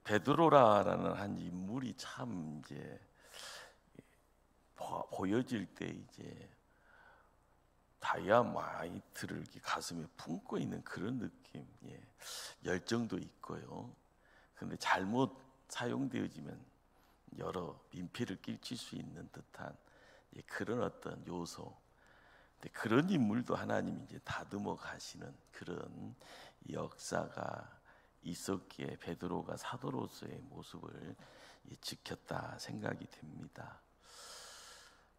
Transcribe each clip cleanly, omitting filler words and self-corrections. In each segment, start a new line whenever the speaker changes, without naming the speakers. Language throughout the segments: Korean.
베드로라는 한 인물이 참 이제 보여질 때 이제 다이아마이트를 이렇게 가슴에 품고 있는 그런 느낌, 열정도 있고요. 그런데 잘못 사용되어지면 여러 민폐를 끼칠 수 있는 듯한 그런 어떤 요소. 근데 그런 인물도 하나님이 이제 다듬어 가시는 그런 역사가 있었기에 베드로가 사도로서의 모습을 지켰다 생각이 됩니다.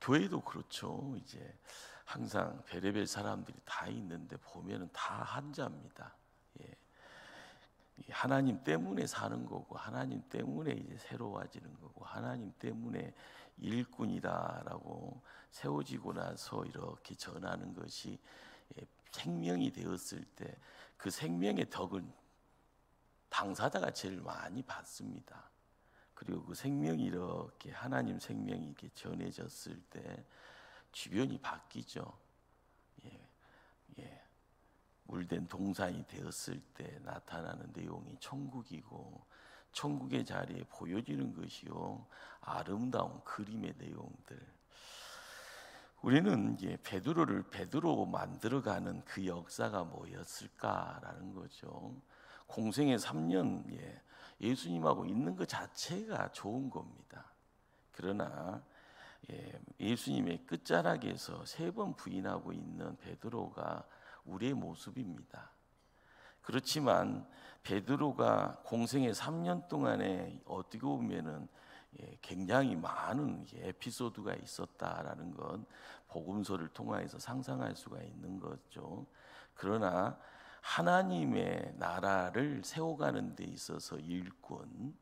교회도 그렇죠. 이제 항상 별의별 사람들이 다 있는데 보면은 다 한자입니다. 하나님 때문에 사는 거고, 하나님 때문에 이제 새로워지는 거고, 하나님 때문에 일꾼이다라고 세워지고 나서 이렇게 전하는 것이 생명이 되었을 때 그 생명의 덕은 당사자가 제일 많이 받습니다. 그리고 그 생명이 이렇게 하나님 생명이 이렇게 전해졌을 때 주변이 바뀌죠. 물된 동산이 되었을 때 나타나는 내용이 천국이고, 천국의 자리에 보여지는 것이요 아름다운 그림의 내용들. 우리는 이제 베드로를 베드로 만들어가는 그 역사가 뭐였을까라는 거죠. 공생의 3년 예수님하고 있는 것 자체가 좋은 겁니다. 그러나 예수님의 끝자락에서 3번 부인하고 있는 베드로가 우리의 모습입니다. 그렇지만 베드로가 공생의 3년 동안에 어떻게 보면은 굉장히 많은 에피소드가 있었다라는 건 복음서를 통해서 상상할 수가 있는 거죠. 그러나 하나님의 나라를 세워가는 데 있어서 일꾼,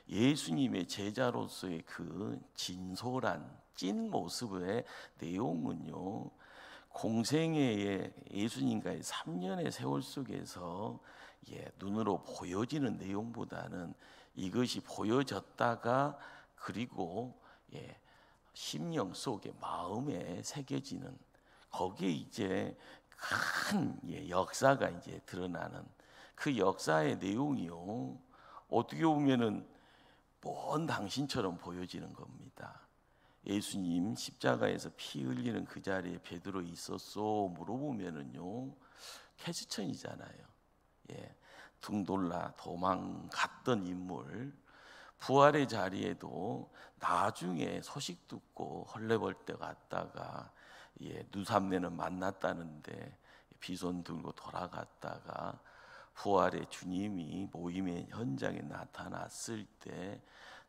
예수님의 제자로서의 그 진솔한 찐 모습의 내용은요, 공생애의 예수님과의 3년의 세월 속에서 눈으로 보여지는 내용보다는 이것이 보여졌다가 그리고 심령 속에 마음에 새겨지는, 거기에 이제 큰 역사가 이제 드러나는 그 역사의 내용이요, 어떻게 보면은 먼 당신처럼 보여지는 겁니다. 예수님 십자가에서 피 흘리는 그 자리에 베드로 있었소 물어보면은요, 캐스천이잖아요. 등 돌라 도망갔던 인물, 부활의 자리에도 나중에 소식 듣고 헐레벌떡 갔다가 누삼네는 만났다는데 비손 들고 돌아갔다가 부활의 주님이 모임의 현장에 나타났을 때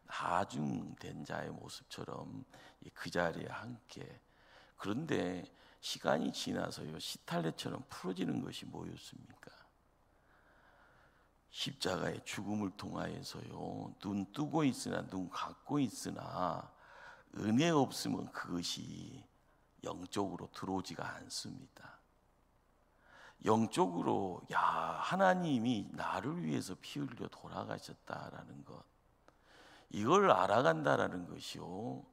나중된 자의 모습처럼 그 자리에 함께. 그런데 시간이 지나서요, 시탈레처럼 풀어지는 것이 뭐였습니까? 십자가의 죽음을 통하여서요, 눈 뜨고 있으나 눈 감고 있으나 은혜 없으면 그것이 영적으로 들어오지가 않습니다. 영적으로 하나님이 나를 위해서 피 흘려 돌아가셨다라는 것, 이걸 알아간다라는 것이요,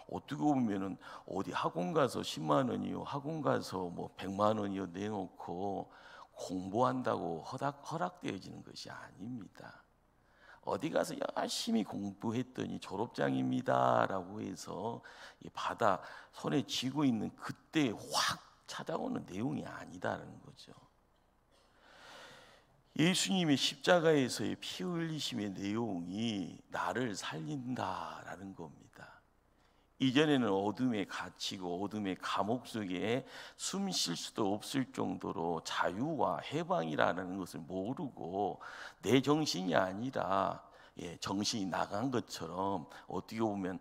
어떻게 보면은 어디 학원 가서 10만 원이요, 학원 가서 뭐 100만 원이요 내놓고 공부한다고 허락되어지는 것이 아닙니다. 어디 가서 열심히 공부했더니 졸업장입니다라고 해서 받아 손에 쥐고 있는 그때 확 찾아오는 내용이 아니다라는 거죠. 예수님의 십자가에서의 피 흘리심의 내용이 나를 살린다라는 겁니다. 이전에는 어둠에 갇히고 어둠의 감옥 속에 숨 쉴 수도 없을 정도로 자유와 해방이라는 것을 모르고 내 정신이 아니라 정신이 나간 것처럼, 어떻게 보면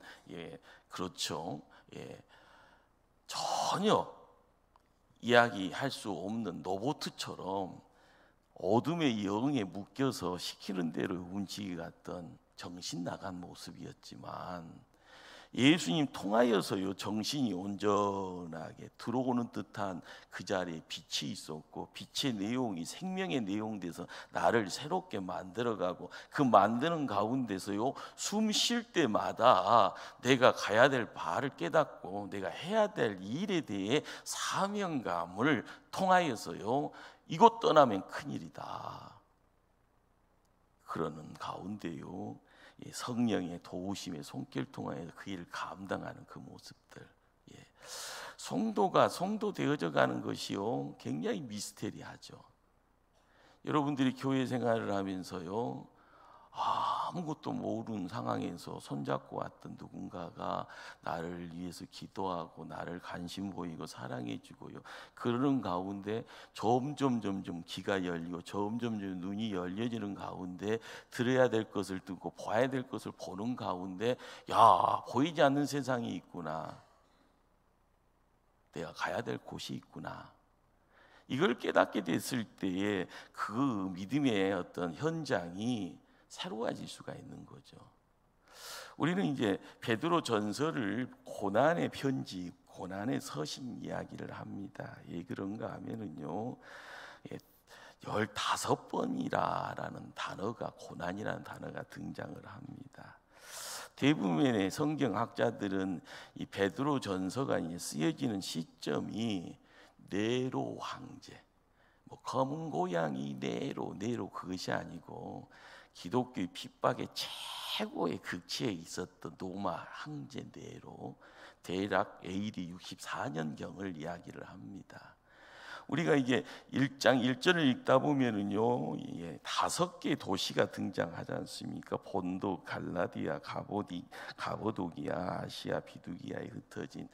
그렇죠. 전혀 이야기할 수 없는 로봇처럼 어둠의 영에 묶여서 시키는 대로 움직이 갔던 정신 나간 모습이었지만, 예수님 통하여서요, 정신이 온전하게 들어오는 듯한 그 자리에 빛이 있었고, 빛의 내용이 생명의 내용 돼서 나를 새롭게 만들어가고, 그 만드는 가운데서요, 숨 쉴 때마다 내가 가야 될 바를 깨닫고 내가 해야 될 일에 대해 사명감을 통하여서요, 이곳 떠나면 큰일이다, 그러는 가운데요, 이 성령의 도우심의 손길 통하여 그 일을 감당하는 그 모습들, 예. 성도가 성도 되어져 가는 것이요 굉장히 미스테리하죠. 여러분들이 교회 생활을 하면서요, 아무것도 모르는 상황에서 손잡고 왔던 누군가가 나를 위해서 기도하고 나를 관심 보이고 사랑해 주고요, 그러는 가운데 점점 귀가 열리고 점점 눈이 열려지는 가운데 들어야 될 것을 듣고 봐야 될 것을 보는 가운데, 야, 보이지 않는 세상이 있구나, 내가 가야 될 곳이 있구나, 이걸 깨닫게 됐을 때에 그 믿음의 어떤 현장이 새로워질 수가 있는 거죠. 우리는 이제 베드로 전서를 고난의 편지, 고난의 서신 이야기를 합니다. 왜 그런가 하면은요, 15번이라는 단어가, 고난이라는 단어가 등장을 합니다. 대부분의 성경학자들은 이 베드로 전서가 쓰여지는 시점이 네로 황제, 뭐 검은 고양이 네로 그것이 아니고 기독교의 핍박의 최고의 극치에 있었던 로마 황제 네로, 대략 AD 64년경을 이야기를 합니다. 우리가 이게 1장 1절을 읽다 보면은요, 5개의 도시가 등장하지 않습니까? 본도, 갈라디아, 가보도기아, 아시아, 비두기아에 흩어진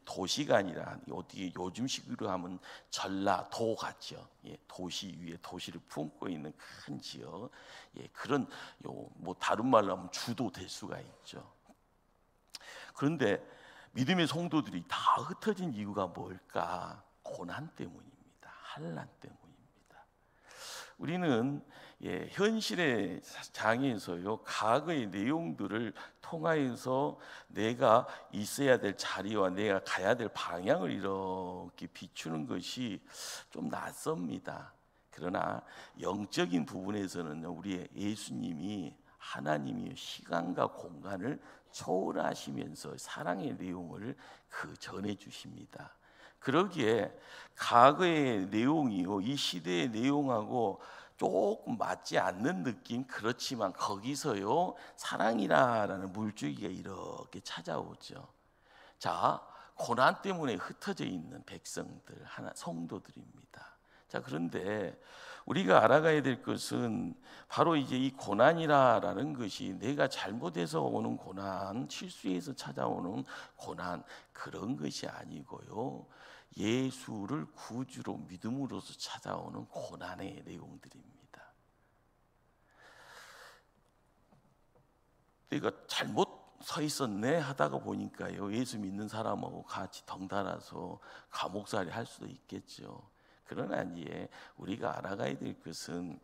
도시가 아니라 어떻게 요즘식으로 하면 전라도 같죠. 도시 위에 도시를 품고 있는 큰 지역, 그런 뭐 다른 말로 하면 주도 될 수가 있죠. 그런데 믿음의 성도들이 다 흩어진 이유가 뭘까? 고난 때문입니다. 환난 때문입니다. 우리는 현실의 장에서요, 과거의 내용들을 통하여서 내가 있어야 될 자리와 내가 가야 될 방향을 이렇게 비추는 것이 좀 낯섭니다. 그러나 영적인 부분에서는 우리 예수님이, 하나님이 시간과 공간을 초월하시면서 사랑의 내용을 전해 주십니다. 그러기에 과거의 내용이요, 이 시대의 내용하고 조금 맞지 않는 느낌, 그렇지만 거기서요 사랑이라는 물줄기가 이렇게 찾아오죠. 자, 고난 때문에 흩어져 있는 백성들, 성도들입니다. 자, 그런데 우리가 알아가야 될 것은 바로 이제 이 고난이라는 것이 내가 잘못해서 오는 고난, 실수해서 찾아오는 고난, 그런 것이 아니고요, 예수를 구주로 믿음으로써 찾아오는 고난의 내용들입니다. 내가 잘못 서 있었네 하다가 보니까요, 예수 믿는 사람하고 같이 덩달아서 감옥살이 할 수도 있겠죠. 그러나 이제 우리가 알아가야 될 것은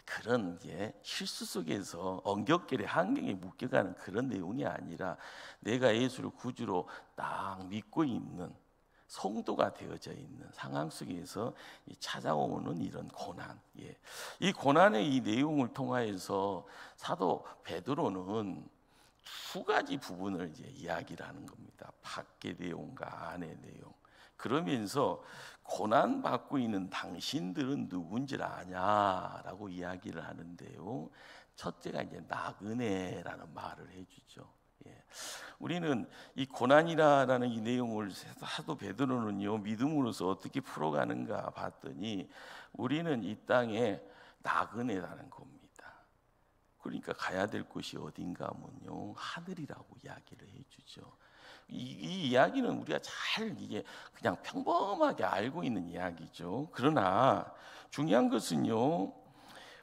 그런 실수 속에서 엉겹결에 환경에 묶여가는 그런 내용이 아니라, 내가 예수를 구주로 딱 믿고 있는 성도가 되어져 있는 상황 속에서 찾아오는 이런 고난, 이 고난의 이 내용을 통하여서 사도 베드로는 2가지 부분을 이야기를 하는 겁니다. 밖의 내용과 안의 내용. 그러면서 고난 받고 있는 당신들은 누군지를 아냐라고 이야기를 하는데요, 첫째가 나그네라는 말을 해주죠. 우리는 이 고난이라는 이 내용을 사도 베드로는요, 믿음으로서 어떻게 풀어가는가 봤더니, 우리는 이 땅에 나그네라는 겁니다. 그러니까 가야 될 곳이 어딘가 하면요, 하늘이라고 이야기를 해주죠. 이 이야기는 우리가 잘 그냥 평범하게 알고 있는 이야기죠. 그러나 중요한 것은요,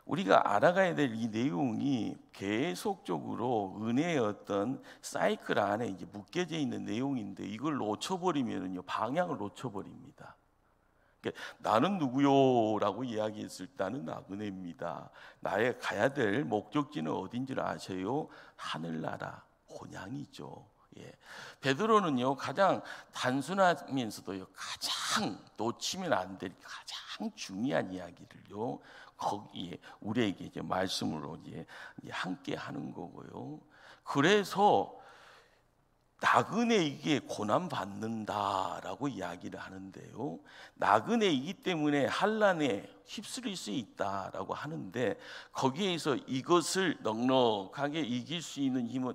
우리가 알아가야 될 이 내용이 계속적으로 은혜의 어떤 사이클 안에 묶여져 있는 내용인데, 이걸 놓쳐버리면요, 방향을 놓쳐버립니다. 그러니까 나는 누구요라고 이야기했을 때 나는 나그네입니다. 나의 가야 될 목적지는 어딘지를 아세요? 하늘나라, 본향이죠. 베드로는요, 가장 단순하면서도요, 가장 놓치면 안 될 가장 중요한 이야기를요, 거기에 우리에게 말씀으로 함께 하는 거고요. 그래서 나그네에게 고난 받는다라고 이야기를 하는데요. 나그네이기 때문에 환난에 휩쓸릴 수 있다라고 하는데, 거기에서 이것을 넉넉하게 이길 수 있는 힘은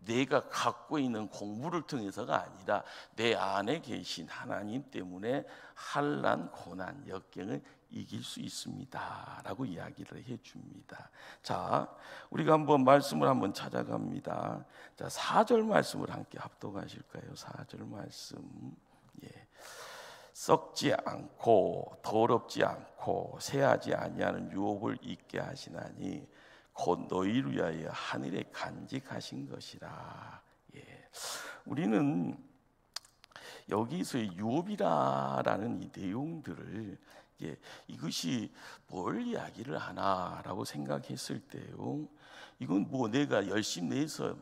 내가 갖고 있는 공부를 통해서가 아니라 내 안에 계신 하나님 때문에 환난, 고난, 역경을 이길 수 있습니다라고 이야기를 해줍니다. 자, 우리가 한번 말씀을 한번 찾아갑니다. 자, 4절 말씀을 함께 합독하실까요? 4절 말씀. 예. 썩지 않고 더럽지 않고 새하지 아니하는 유업을 잊게 하시나니 곧 너희를 위하여 하늘에 간직하신 것이라. 예. 우리는 여기서 유업이라는 이 내용들을 이것이 뭘 이야기를 하나라고 생각했을 때요, 이건 뭐 내가 열심히 내서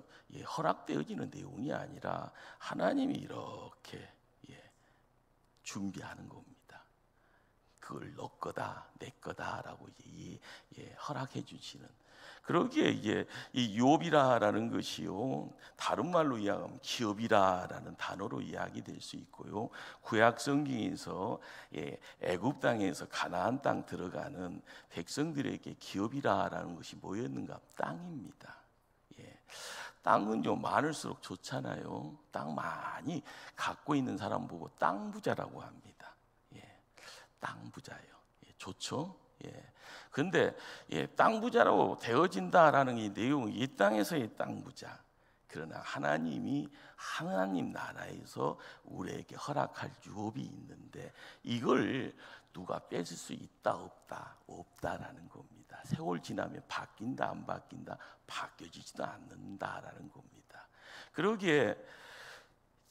허락되어지는 내용이 아니라 하나님이 이렇게 준비하는 겁니다. 그걸 너 거다, 내 거다라고 허락해 주시는. 그러기에 이 유업이라는 것이요, 다른 말로 이야기하면 기업이라는 단어로 이야기될 수 있고요. 구약 성경에서 애굽 땅에서 가나안 땅 들어가는 백성들에게 기업이라는 것이 뭐였는가? 땅입니다. 땅은요 많을수록 좋잖아요. 땅 많이 갖고 있는 사람 보고 땅 부자라고 합니다. 땅 부자예요. 좋죠? 그런데 땅 부자라고 되어진다라는 이 내용은 이 땅에서의 땅 부자. 그러나 하나님이 하나님 나라에서 우리에게 허락할 유업이 있는데, 이걸 누가 뺏을 수 있다 없다? 없다라는 겁니다. 세월 지나면 바뀐다 안 바뀐다? 바뀌어지지도 않는다라는 겁니다. 그러기에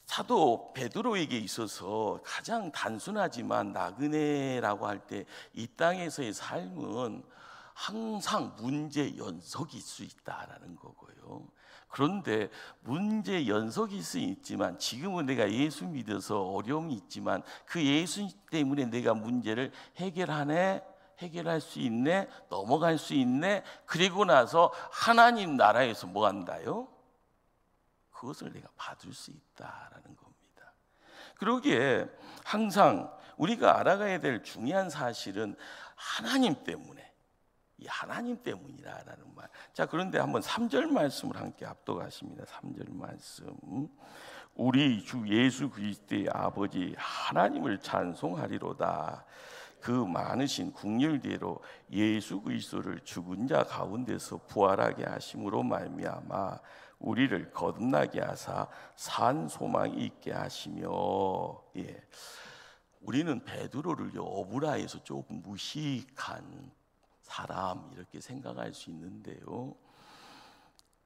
사도 베드로에게 있어서 가장 단순하지만 나그네라고 할 때 이 땅에서의 삶은 항상 문제 연속일 수 있다라는 거고요. 그런데 문제 연속일 수 있지만 지금은 내가 예수 믿어서 어려움이 있지만 그 예수 때문에 내가 문제를 해결할 수 있네, 넘어갈 수 있네. 그리고 나서 하나님 나라에서 뭐 한다요? 그것을 내가 받을 수 있다라는 겁니다. 그러기에 항상 우리가 알아가야 될 중요한 사실은 하나님 때문에, 이 하나님 때문이라는 말. 자, 그런데 한번 3절 말씀을 함께 합독하십니다. 3절 말씀. 우리 주 예수 그리스도의 아버지 하나님을 찬송하리로다. 그 많으신 국률대로 예수 그리스도를 죽은 자 가운데서 부활하게 하심으로 말미암아 우리를 거듭나게 하사 산 소망이 있게 하시며. 우리는 베드로를 어부라에서 조금 무식한 사람 이렇게 생각할 수 있는데요,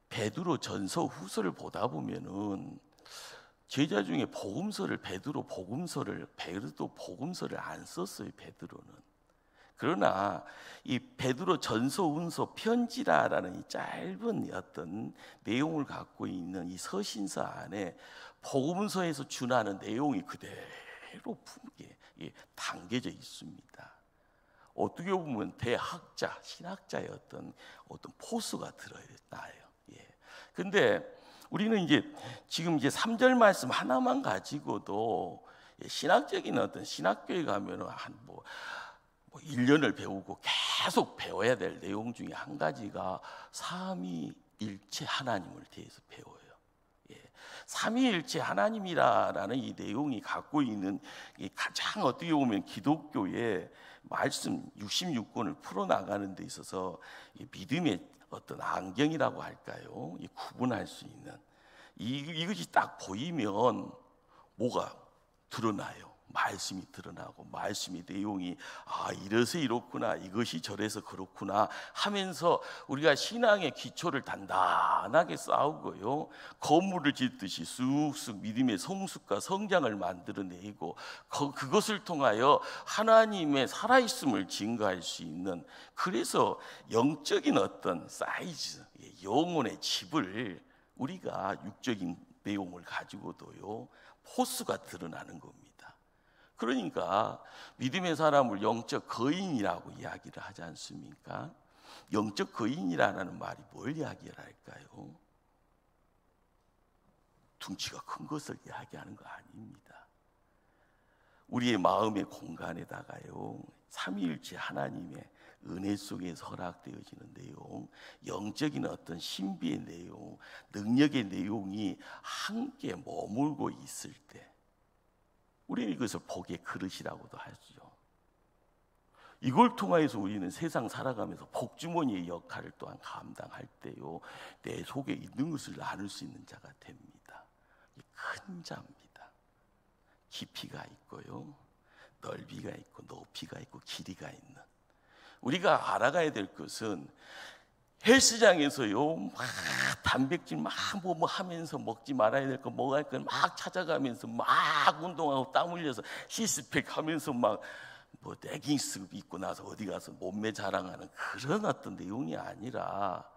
베드로 전서 후서를 보다 보면은 제자 중에 베드로 복음서를 안 썼어요. 베드로는. 그러나 이 베드로 전서 운서 편지라라는 이 짧은 어떤 내용을 갖고 있는 이 서신서 안에 복음서에서 준하는 내용이 그대로 품게 담겨져 있습니다. 어떻게 보면 대학자, 신학자의 어떤 포스가 들어있나요? 근데 우리는 지금 3절 말씀 하나만 가지고도 신학적인 어떤 신학교에 가면은 한 1년을 배우고 계속 배워야 될 내용 중에 한 가지가 삼위일체 하나님을 대해서 배워요. 삼위일체 하나님이라는 이 내용이 갖고 있는 가장 어떻게 보면 기독교의 말씀 66권을 풀어나가는 데 있어서 믿음의 어떤 안경이라고 할까요? 구분할 수 있는 이것이 딱 보이면 뭐가 드러나요? 말씀이 드러나고 말씀의 내용이 이래서 이렇구나, 이것이 저래서 그렇구나 하면서 우리가 신앙의 기초를 단단하게 쌓고요, 건물을 짓듯이 쑥쑥 믿음의 성숙과 성장을 만들어내고 그것을 통하여 하나님의 살아있음을 증거할 수 있는, 그래서 영적인 어떤 사이즈, 영혼의 집을 우리가 육적인 내용을 가지고도요 포스가 드러나는 겁니다. 그러니까 믿음의 사람을 영적 거인이라고 이야기를 하지 않습니까? 영적 거인이라는 말이 뭘 이야기를 할까요? 둥치가 큰 것을 이야기하는 거 아닙니다. 우리의 마음의 공간에다가요, 삼위일체 하나님의 은혜 속에서 허락되어지는 내용, 영적인 어떤 신비의 내용, 능력의 내용이 함께 머물고 있을 때 우리는 이것을 복의 그릇이라고도 하죠. 이걸 통하여서 우리는 세상 살아가면서 복주머니의 역할을 또한 감당할 때요, 내 속에 있는 것을 나눌 수 있는 자가 됩니다. 큰 자입니다. 깊이가 있고요, 넓이가 있고 높이가 있고 길이가 있는, 우리가 알아가야 될 것은 헬스장에서요 막 단백질 막 뭐 하면서 먹지 말아야 될 거 먹어야 할 거 막 찾아가면서 막 운동하고 땀 흘려서 시스팩 하면서 막 뭐 레깅스 입고 나서 어디 가서 몸매 자랑하는 그런 어떤 내용이 아니라,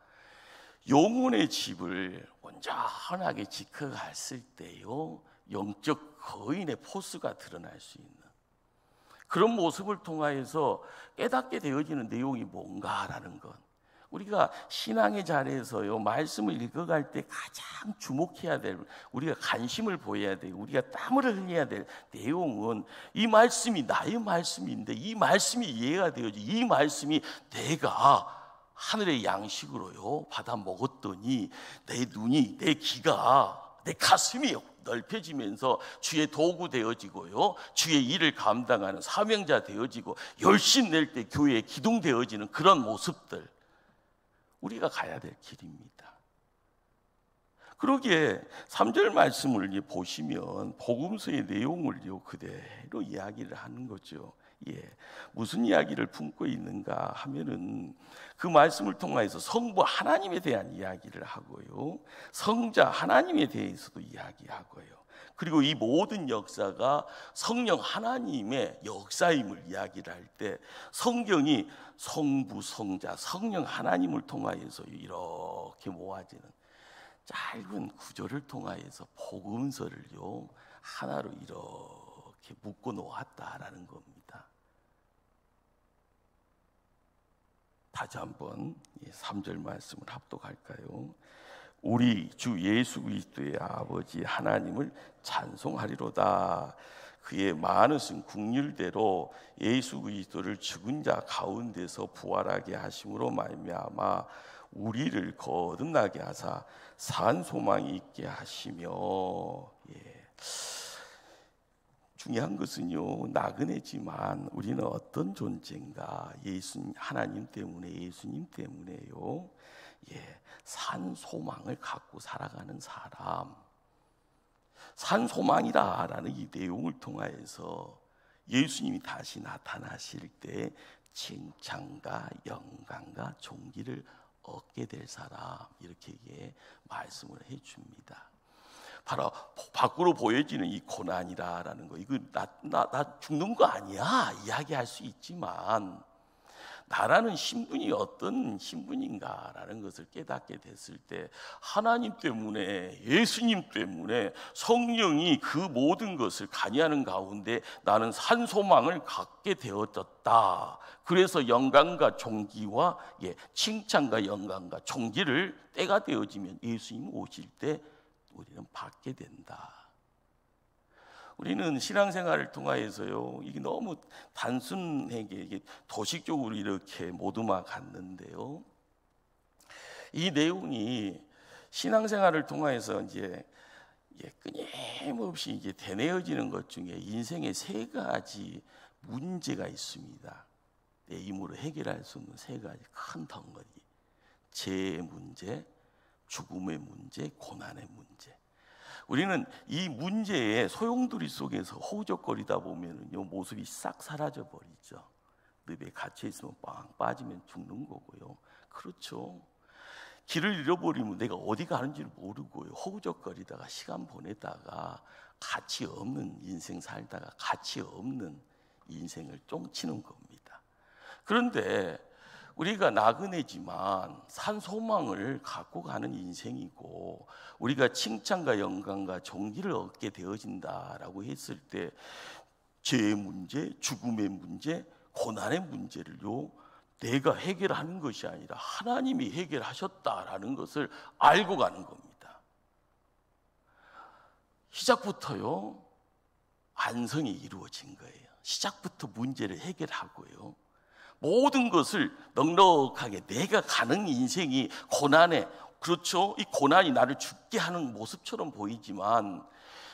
영혼의 집을 온전하게 지켜갔을 때요, 영적 거인의 포스가 드러날 수 있는 그런 모습을 통하여서 깨닫게 되어지는 내용이 뭔가라는 것, 우리가 신앙의 자리에서요 말씀을 읽어갈 때 가장 주목해야 될, 우리가 관심을 보여야 되고 우리가 땀을 흘려야 될 내용은, 이 말씀이 나의 말씀인데 이 말씀이 이해가 되어지, 이 말씀이 내가 하늘의 양식으로요 받아 먹었더니 내 눈이, 내 귀가, 내 가슴이 넓혀지면서 주의 도구 되어지고요, 주의 일을 감당하는 사명자 되어지고 열심 낼 때 교회에 기둥되어지는 그런 모습들, 우리가 가야 될 길입니다. 그러기에 3절 말씀을 보시면 복음서의 내용을 그대로 이야기를 하는 거죠. 무슨 이야기를 품고 있는가 하면은, 그 말씀을 통해서 성부 하나님에 대한 이야기를 하고요, 성자 하나님에 대해서도 이야기하고요, 그리고 이 모든 역사가 성령 하나님의 역사임을 이야기를 할 때, 성경이 성부, 성자, 성령 하나님을 통하여서 이렇게 모아지는 짧은 구절을 통하여서 복음서를요 하나로 이렇게 묶어 놓았다라는 겁니다. 다시 한번 3절 말씀을 합독할까요? 우리 주 예수 그리스도의 아버지 하나님을 찬송하리로다. 그의 많으신 긍휼대로 예수 그리스도를 죽은 자 가운데서 부활하게 하심으로 말미암아 우리를 거듭나게 하사 산 소망이 있게 하시며. 중요한 것은요, 나그네지만 우리는 어떤 존재인가, 하나님 때문에, 예수님 때문에요, 산 소망을 갖고 살아가는 사람, 산 소망이라는 이 내용을 통하여서 예수님이 다시 나타나실 때 칭찬과 영광과 존귀를 얻게 될 사람, 이렇게 말씀을 해줍니다. 바로 밖으로 보여지는 이 고난이라는 거, 이거 나 죽는 거 아니야 이야기할 수 있지만, 나라는 신분이 어떤 신분인가라는 것을 깨닫게 됐을 때, 하나님 때문에, 예수님 때문에 성령이 그 모든 것을 관여하는 가운데 나는 산 소망을 갖게 되어졌다. 그래서 영광과 존귀와 칭찬과 영광과 존귀를 때가 되어지면 예수님 오실 때 우리는 받게 된다. 우리는 신앙생활을 통하여서요, 이게 너무 단순하게 이게 도식적으로 이렇게 모두만 갔는데요, 이 내용이 신앙생활을 통하여서 이제 끊임없이 이제 되뇌어지는 것 중에 인생의 3가지 문제가 있습니다. 내 힘으로 해결할 수 없는 3가지 큰 덩어리: 죄의 문제, 죽음의 문제, 고난의 문제. 우리는 이 문제의 소용돌이 속에서 허우적거리다 보면요, 모습이 싹 사라져 버리죠. 늪에 갇혀 있으면 빵 빠지면 죽는 거고요. 그렇죠. 길을 잃어버리면 내가 어디 가는지를 모르고요, 허우적거리다가 시간 보내다가 가치 없는 인생 살다가 가치 없는 인생을 쫑치는 겁니다. 그런데 우리가 나그네지만 산 소망을 갖고 가는 인생이고, 우리가 칭찬과 영광과 존귀를 얻게 되어진다라고 했을 때, 죄의 문제, 죽음의 문제, 고난의 문제를요 내가 해결하는 것이 아니라 하나님이 해결하셨다라는 것을 알고 가는 겁니다. 시작부터요 완성이 이루어진 거예요. 시작부터 문제를 해결하고요, 모든 것을 넉넉하게 내가 가는 인생이 고난에, 그렇죠, 이 고난이 나를 죽게 하는 모습처럼 보이지만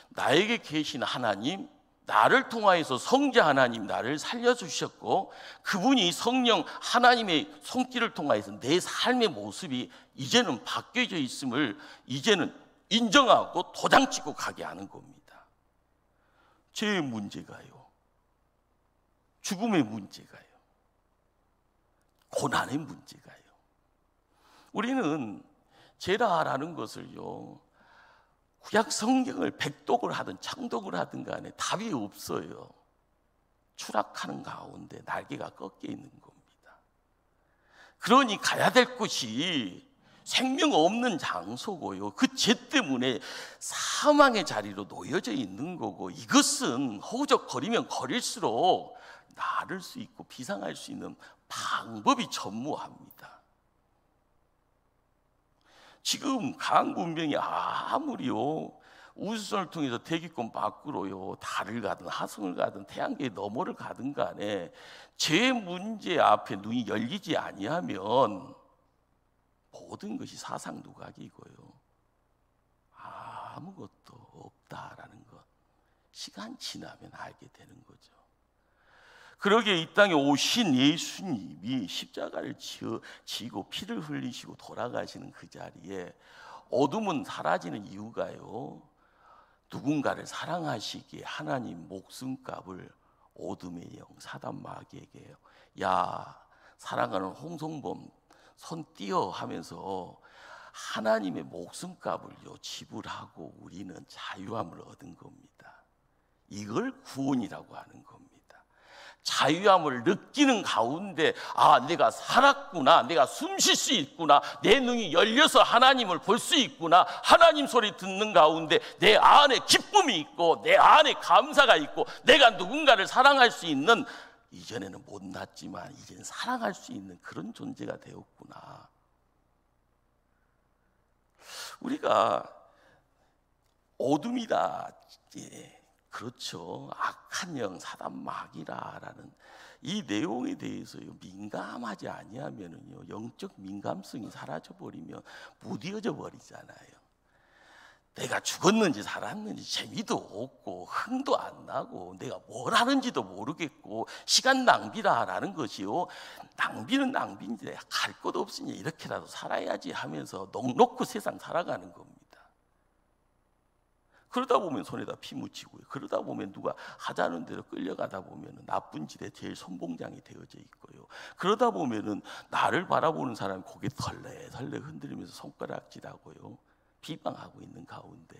나에게 계신 하나님, 나를 통하여서 성자 하나님 나를 살려주셨고, 그분이 성령 하나님의 손길을 통하여서 내 삶의 모습이 이제는 바뀌어져 있음을 이제는 인정하고 도장 찍고 가게 하는 겁니다. 죄의 문제가요, 죽음의 문제가요, 고난의 문제가요, 우리는 죄라라는 것을요, 구약 성경을 백독을 하든 창독을 하든 간에 답이 없어요. 추락하는 가운데 날개가 꺾여 있는 겁니다. 그러니 가야 될 곳이 생명 없는 장소고요, 그 죄 때문에 사망의 자리로 놓여져 있는 거고, 이것은 허우적거리면 거릴수록 나를 수 있고 비상할 수 있는 방법이 전무합니다. 지금 강문명이 아무리요 우주선을 통해서 대기권 밖으로요 달을 가든 화성을 가든 태양계의 너머를 가든 간에 제 문제 앞에 눈이 열리지 아니하면 모든 것이 사상 누각이고요, 아무것도 없다라는 것, 시간 지나면 알게 되는 거죠. 그러기에 이 땅에 오신 예수님이 십자가를 지고 피를 흘리시고 돌아가시는 그 자리에 어둠은 사라지는 이유가요, 누군가를 사랑하시기에 하나님 목숨값을 어둠의 영 사단 마귀에게, 야 사랑하는 홍성범 손 띄어 하면서 하나님의 목숨값을요 지불하고 우리는 자유함을 얻은 겁니다. 이걸 구원이라고 하는 겁니다. 자유함을 느끼는 가운데 내가 살았구나, 내가 숨 쉴 수 있구나, 내 눈이 열려서 하나님을 볼 수 있구나, 하나님 소리 듣는 가운데 내 안에 기쁨이 있고 내 안에 감사가 있고 내가 누군가를 사랑할 수 있는, 이전에는 못났지만 이제는 사랑할 수 있는 그런 존재가 되었구나. 우리가 어둠이다, 그렇죠, 악한 영 사단 마귀라라는 이 내용에 대해서요 민감하지 아니하면은요 영적 민감성이 사라져 버리면 무뎌져 버리잖아요. 내가 죽었는지 살았는지 재미도 없고 흥도 안 나고 내가 뭘 하는지도 모르겠고 시간 낭비라라는 것이요, 낭비는 낭비인데 갈 곳 없으니 이렇게라도 살아야지 하면서 넉넉히 세상 살아가는 겁니다. 그러다 보면 손에다 피 묻히고요, 그러다 보면 누가 하자는 대로 끌려가다 보면 나쁜 짓에 제일 선봉장이 되어져 있고요, 그러다 보면 나를 바라보는 사람이 고개 덜레덜레 흔들리면서 손가락질하고요 비방하고 있는 가운데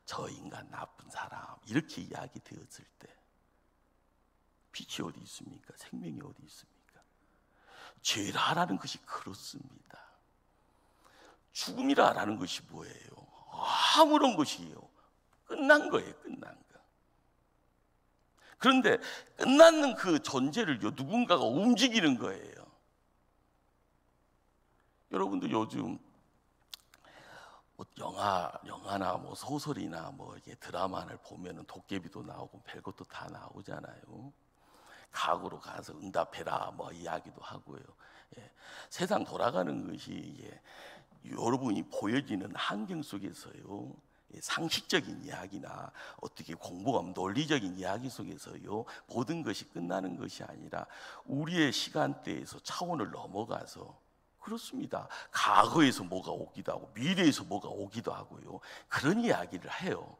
저 인간 나쁜 사람 이렇게 이야기 되었을 때 빛이 어디 있습니까? 생명이 어디 있습니까? 죄라라는 것이 그렇습니다. 죽음이라는 것이 뭐예요? 아무런 것이에요. 끝난 거예요, 끝난 거. 그런데 끝나는 그 존재를요 누군가가 움직이는 거예요. 여러분들 요즘 뭐 영화나 뭐 소설이나 뭐 이게 드라마를 보면은 도깨비도 나오고 별것도 다 나오잖아요. 과거로 가서 응답해라 뭐 이야기도 하고요. 세상 돌아가는 것이 여러분이 보여지는 환경 속에서요 상식적인 이야기나 어떻게 공부하면 논리적인 이야기 속에서요 모든 것이 끝나는 것이 아니라 우리의 시간대에서 차원을 넘어가서, 그렇습니다, 과거에서 뭐가 오기도 하고 미래에서 뭐가 오기도 하고요 그런 이야기를 해요.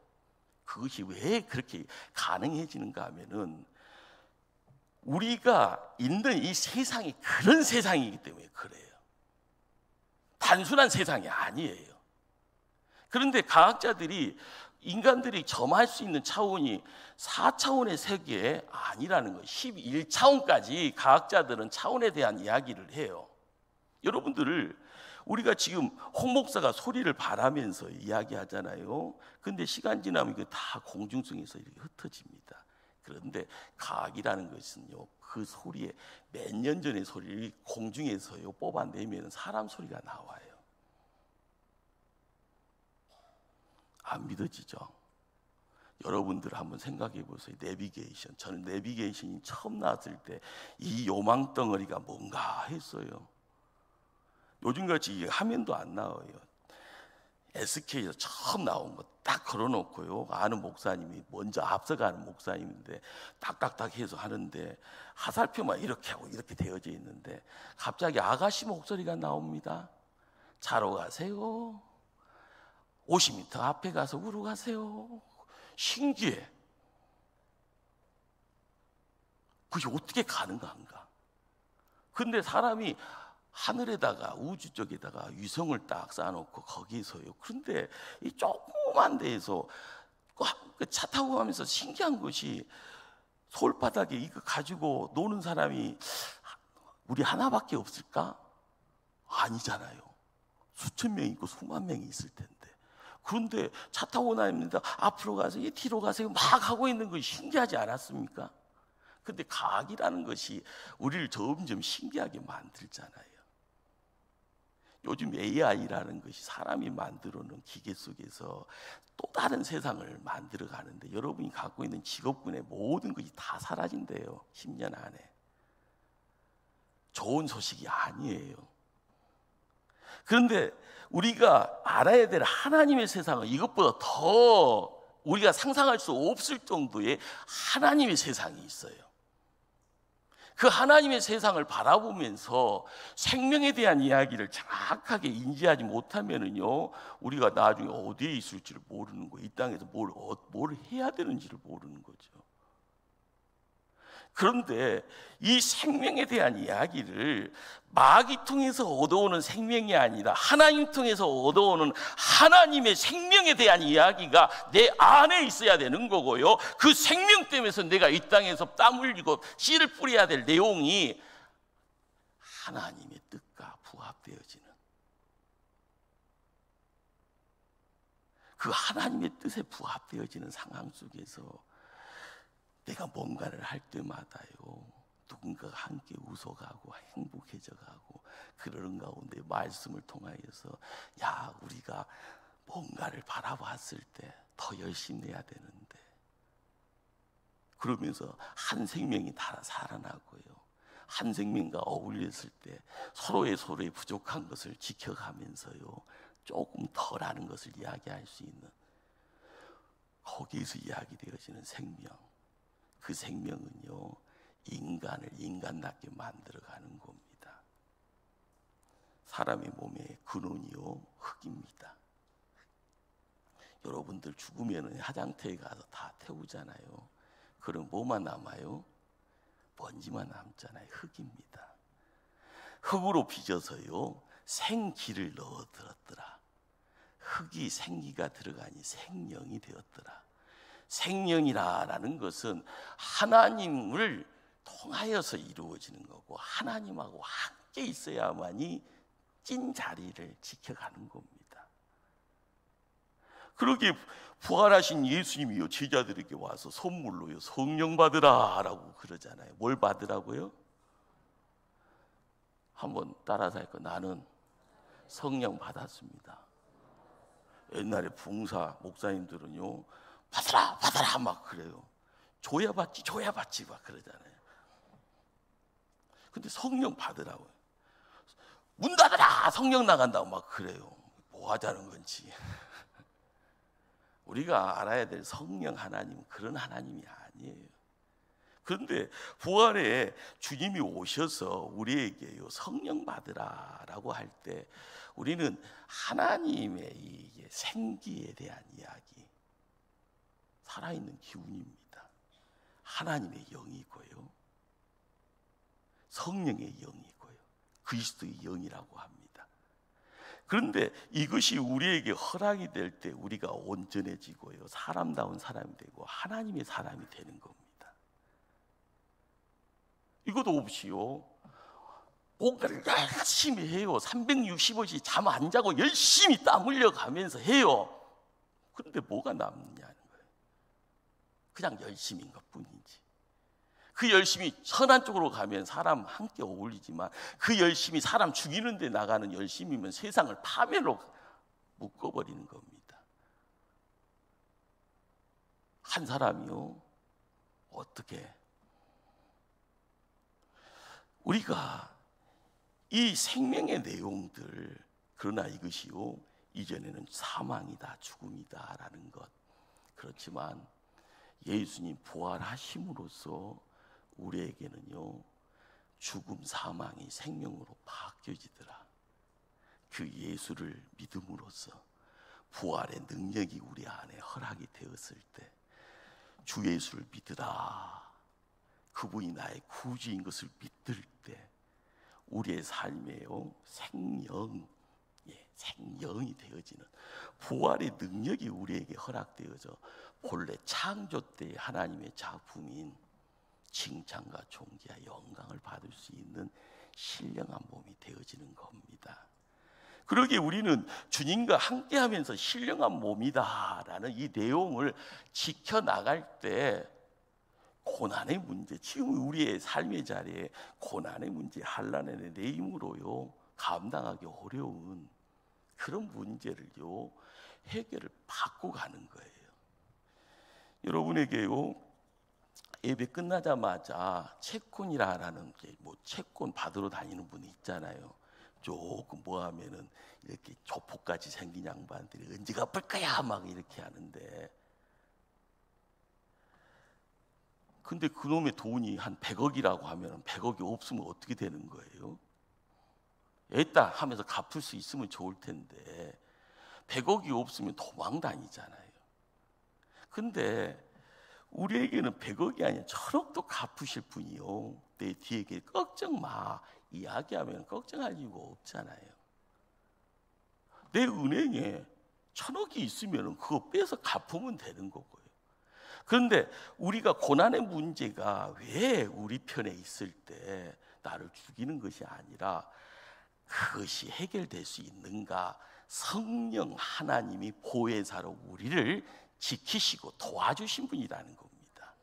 그것이 왜 그렇게 가능해지는가 하면은 우리가 있는 이 세상이 그런 세상이기 때문에 그래요. 단순한 세상이 아니에요. 그런데 과학자들이 인간들이 점할 수 있는 차원이 4차원의 세계 아니라는 거, 11차원까지 과학자들은 차원에 대한 이야기를 해요. 여러분들을 우리가 지금 홍 목사가 소리를 바라면서 이야기하잖아요. 근데 시간 지나면 이게 다 공중성에서 이렇게 흩어집니다. 그런데 과학이라는 것은요 그 소리에 몇 년 전의 소리를 공중에서요 뽑아내면 사람 소리가 나와요. 안 믿어지죠? 여러분들 한번 생각해 보세요. 내비게이션. 저는 내비게이션이 처음 나왔을 때 이 요망 덩어리가 뭔가 했어요. 요즘같이 화면도 안 나와요. SK에서 처음 나온 거 딱 걸어놓고요, 아는 목사님이 먼저 앞서가는 목사님인데 딱딱딱 해서 하는데 화살표만 이렇게 하고 이렇게 되어져 있는데 갑자기 아가씨 목소리가 나옵니다. 차로 가세요. 50m 앞에 가서 우로 가세요. 신기해. 그게 어떻게 가능한가? 근데 사람이 하늘에다가 우주 쪽에다가 위성을 딱 쌓아놓고 거기서요. 그런데 이 조그만 데에서 차 타고 가면서 신기한 것이 솔바닥에 이거 가지고 노는 사람이 우리 하나밖에 없을까? 아니잖아요. 수천 명 있고 수만 명이 있을 텐데. 그런데 차 타고 다닙니다. 앞으로 가세요, 뒤로 가세요 막 하고 있는 것이 신기하지 않았습니까? 근데 과학이라는 것이 우리를 점점 신기하게 만들잖아요. 요즘 AI라는 것이 사람이 만들어 놓은 기계 속에서 또 다른 세상을 만들어 가는데 여러분이 갖고 있는 직업군의 모든 것이 다 사라진대요. 10년 안에. 좋은 소식이 아니에요. 그런데 우리가 알아야 될 하나님의 세상은 이것보다 더 우리가 상상할 수 없을 정도의 하나님의 세상이 있어요. 그 하나님의 세상을 바라보면서 생명에 대한 이야기를 정확하게 인지하지 못하면은요, 우리가 나중에 어디에 있을지를 모르는 거예요. 이 땅에서 뭘 해야 되는지를 모르는 거죠. 그런데 이 생명에 대한 이야기를 마귀 통해서 얻어오는 생명이 아니라 하나님 통해서 얻어오는 하나님의 생명에 대한 이야기가 내 안에 있어야 되는 거고요. 그 생명 때문에 내가 이 땅에서 땀 흘리고 씨를 뿌려야 될 내용이 하나님의 뜻과 부합되어지는, 그 하나님의 뜻에 부합되어지는 상황 속에서 내가 뭔가를 할 때마다요, 누군가가 함께 웃어가고 행복해져가고 그러는 가운데 말씀을 통하여서 야, 우리가 뭔가를 바라봤을 때 더 열심히 해야 되는데, 그러면서 한 생명이 다 살아나고요, 한 생명과 어울렸을 때 서로의 부족한 것을 지켜가면서요, 조금 덜하는 것을 이야기할 수 있는, 거기에서 이야기되어지는 생명, 그 생명은요, 인간을 인간답게 만들어가는 겁니다. 사람의 몸의 근원이요, 흙입니다. 여러분들 죽으면 화장터에 가서 다 태우잖아요. 그럼 뭐만 남아요? 먼지만 남잖아요. 흙입니다. 흙으로 빚어서요, 생기를 넣어들었더라. 흙이 생기가 들어가니 생명이 되었더라. 생명이라는 것은 하나님을 통하여서 이루어지는 거고, 하나님하고 함께 있어야만이 찐 자리를 지켜가는 겁니다. 그러기에 부활하신 예수님이요, 제자들에게 와서 선물로요, 성령 받으라 라고 그러잖아요. 뭘 받으라고요? 한번 따라서 할까요? 나는 성령 받았습니다. 옛날에 봉사 목사님들은요, 받아라 받아라 막 그래요. 줘야 받지 막 그러잖아요. 근데 성령 받으라고요. 문 닫아라, 성령 나간다고 막 그래요. 뭐 하자는 건지. 우리가 알아야 될 성령 하나님은 그런 하나님이 아니에요. 그런데 부활에 주님이 오셔서 우리에게요, 성령 받으라라고 할 때 우리는 하나님의 이 생기에 대한 이야기, 살아있는 기운입니다. 하나님의 영이고요, 성령의 영이고요, 그리스도의 영이라고 합니다. 그런데 이것이 우리에게 허락이 될 때 우리가 온전해지고요, 사람다운 사람이 되고 하나님의 사람이 되는 겁니다. 이것도 없이요, 뭔가를 열심히 해요. 365일 잠 안 자고 열심히 땀 흘려가면서 해요. 그런데 뭐가 남느냐는 거예요. 그냥 열심인 것뿐이지. 그 열심이 선한 쪽으로 가면 사람 함께 어울리지만, 그 열심이 사람 죽이는 데 나가는 열심이면 세상을 파멸로 묶어버리는 겁니다. 한 사람이요. 어떻게? 우리가 이 생명의 내용들, 그러나 이것이요, 이전에는 사망이다, 죽음이다 라는 것. 그렇지만 예수님 부활하심으로써 우리에게는요, 죽음, 사망이 생명으로 바뀌어지더라. 그 예수를 믿음으로써 부활의 능력이 우리 안에 허락이 되었을 때, 주 예수를 믿으라, 그분이 나의 구주인 것을 믿을 때 우리의 삶에요, 생명이 되어지는 부활의 능력이 우리에게 허락되어져 본래 창조 때 하나님의 작품인 칭찬과 존귀와 영광을 받을 수 있는 신령한 몸이 되어지는 겁니다. 그러기에 우리는 주님과 함께하면서 신령한 몸이다라는 이 내용을 지켜나갈 때 고난의 문제, 지금 우리의 삶의 자리에 고난의 문제, 환난의 내 힘으로요 감당하기 어려운 그런 문제를요 해결을 받고 가는 거예요. 여러분에게요 예배 끝나자마자 채권이라는 게 채권 받으러 다니는 분이 있잖아요. 조금 뭐 하면은 이렇게 조폭같이 생긴 양반들이 언제 갚을 거야 막 이렇게 하는데, 근데 그놈의 돈이 한 100억이라고 하면 100억이 없으면 어떻게 되는 거예요? 애따 하면서 갚을 수 있으면 좋을 텐데 100억이 없으면 도망 다니잖아요. 근데 우리에게는 100억이 아니라 1000억도 갚으실 분이요, 내 뒤에 걱정 마 이야기하면 걱정할 이유가 없잖아요. 내 은행에 1000억이 있으면 그거 빼서 갚으면 되는 거고요. 그런데 우리가 고난의 문제가 왜 우리 편에 있을 때 나를 죽이는 것이 아니라 그것이 해결될 수 있는가, 성령 하나님이 보혜사로 우리를 지키시고 도와주신 분이라는 겁니다.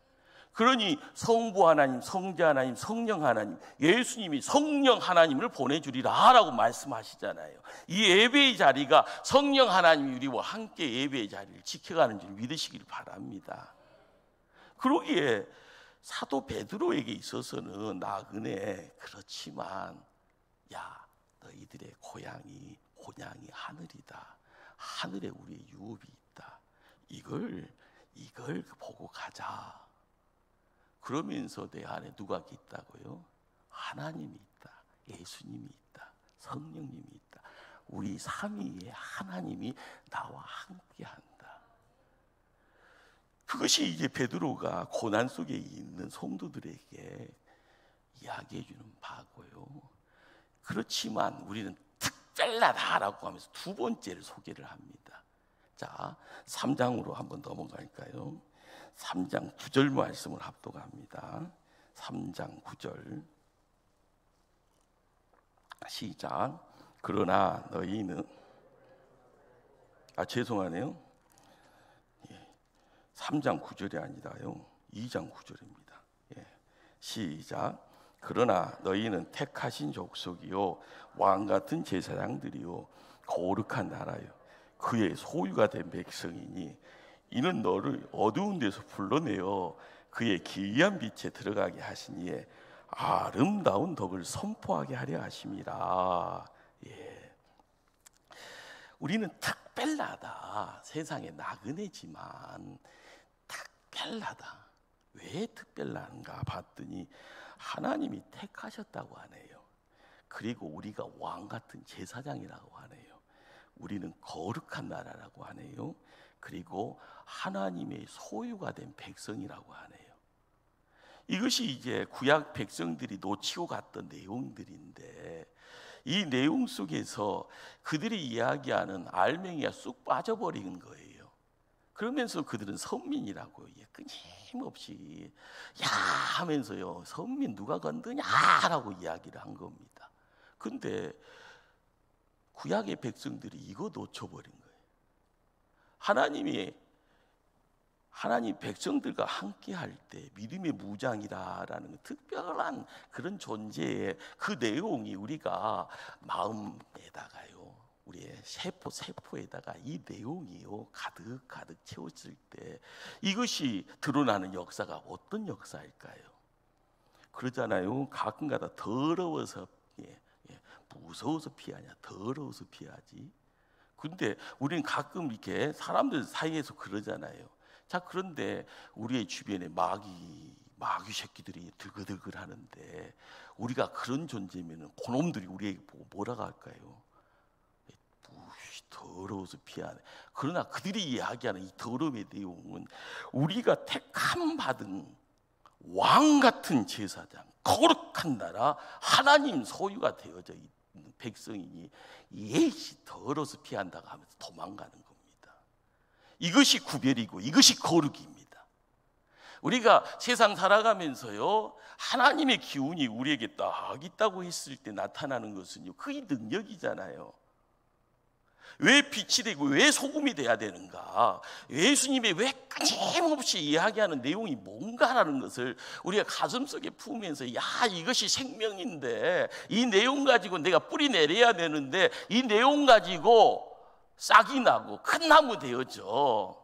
그러니 성부 하나님, 성자 하나님, 성령 하나님, 예수님이 성령 하나님을 보내주리라 라고 말씀하시잖아요. 이 예배의 자리가 성령 하나님이 우리와 함께 예배의 자리를 지켜가는 줄 믿으시길 바랍니다. 그러기에 사도 베드로에게 있어서는 나그네, 그렇지만 야 너희들의 고향이 하늘이다, 하늘에 우리의 유업이 있다, 이걸 보고 가자. 그러면서 내 안에 누가 있다고요? 하나님이 있다, 예수님이 있다, 성령님이 있다, 우리 삼위의 하나님이 나와 함께한다. 그것이 이제 베드로가 고난 속에 있는 성도들에게 이야기해 주는 바고요. 그렇지만 우리는 특별하다라고 하면서 두 번째를 소개를 합니다. 자, 3장으로 한번 넘어갈까요? 3장 9절 말씀을 합독합니다. 3장 9절 시작. 그러나 너희는 죄송하네요. 3장 9절이 아니라요 2장 9절입니다. 시작. 그러나 너희는 택하신 족속이요 왕같은 제사장들이요 거룩한 나라요 그의 소유가 된 백성이니 이는 너를 어두운 데서 불러내어 그의 기이한 빛에 들어가게 하시니에 아름다운 덕을 선포하게 하려 하심이라. 우리는 특별하다. 세상에 나그네지만 특별하다. 왜 특별한가 봤더니 하나님이 택하셨다고 하네요. 그리고 우리가 왕 같은 제사장이라고 하네요. 우리는 거룩한 나라라고 하네요. 그리고 하나님의 소유가 된 백성이라고 하네요. 이것이 이제 구약 백성들이 놓치고 갔던 내용들인데, 이 내용 속에서 그들이 이야기하는 알맹이가 쑥 빠져버린 거예요. 그러면서 그들은 선민이라고 끊임없이 야 하면서요, 선민 누가 건드냐라고 이야기를 한 겁니다. 근데 구약의 백성들이 이거 놓쳐버린 거예요. 하나님 백성들과 함께 할 때 믿음의 무장이라는 특별한 그런 존재의 그 내용이 우리가 마음에다가요 우리의 세포에다가 이 내용이요 가득 채웠을 때 이것이 드러나는 역사가 어떤 역사일까요? 그러잖아요. 가끔가다 더러워서 무서워서 피하냐, 더러워서 피하지. 근데 우리는 가끔 이렇게 사람들 사이에서 그러잖아요. 자, 그런데 우리의 주변에 마귀 새끼들이 들글들글 하는데 우리가 그런 존재면은 그놈들이 우리에게 보고 뭐라고 할까요? 더러워서 피하네. 그러나 그들이 이야기하는 이 더러움의 내용은 우리가 택함 받은 왕 같은 제사장, 거룩한 나라, 하나님 소유가 되어져 있는 백성이니 예시 더러워서 피한다고 하면서 도망가는 겁니다. 이것이 구별이고 이것이 거룩입니다. 우리가 세상 살아가면서요 하나님의 기운이 우리에게 딱 있다고 했을 때 나타나는 것은요 그의 능력이잖아요. 왜 빛이 되고 왜 소금이 돼야 되는가? 예수님이 왜 끊임없이 이야기하는 내용이 뭔가라는 것을 우리가 가슴속에 품으면서 야 이것이 생명인데 이 내용 가지고 내가 뿌리 내려야 되는데 이 내용 가지고 싹이 나고 큰 나무 되어져